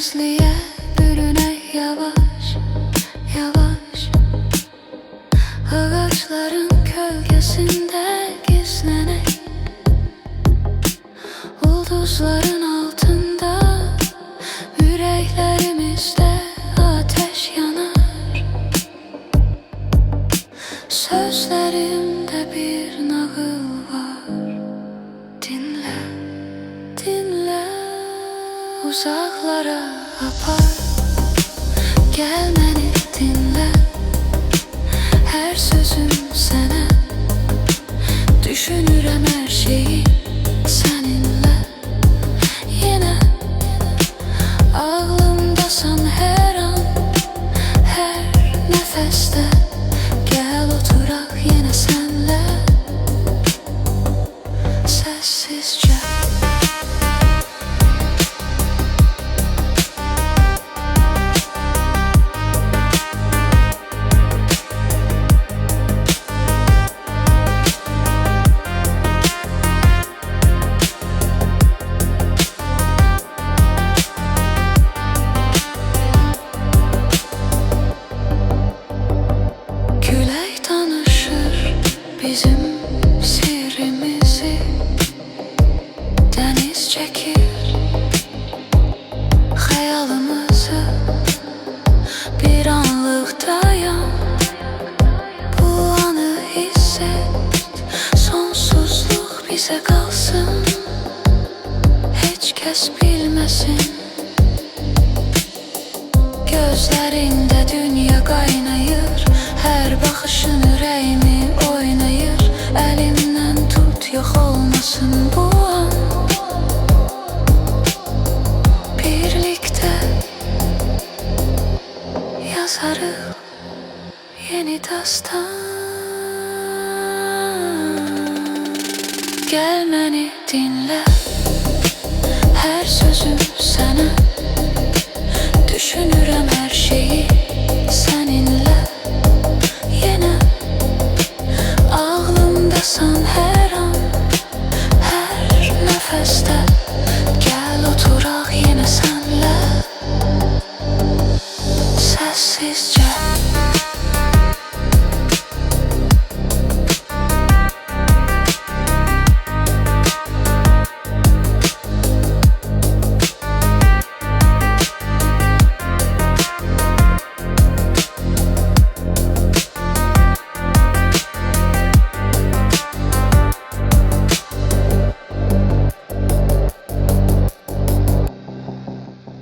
sensizliğe bürünek yavaş yavaş, ağaçların gölgesinde gizlenek, ulduzların altında yüreklerimizde ateş yanar. Sözlerimde bir nağıl var, dinle, dinle. Uzaklara apar, gel beni dinle. Her sözüm sana, düşünürəm her şeyi seninle. Yine ağlımdasan her an, her nefeste. Gel oturak yine senle, sessizce. Bizim sirrimizi deniz çekir, hayalımızı bir anlık dayan. Bu anı hisset, sonsuzluk bize kalsın, hiç kes bilmesin. Gözlerinde dünya kaynayır, her bakışın yüreğimi oynayır. Elimden tut, yok olmasın bu an. Birlikte yazarız yeni dastan. Gel beni dinle, her sözüm sana, düşünürəm her şeyi seninle. Yine ağlımdasan her an, her nefeste.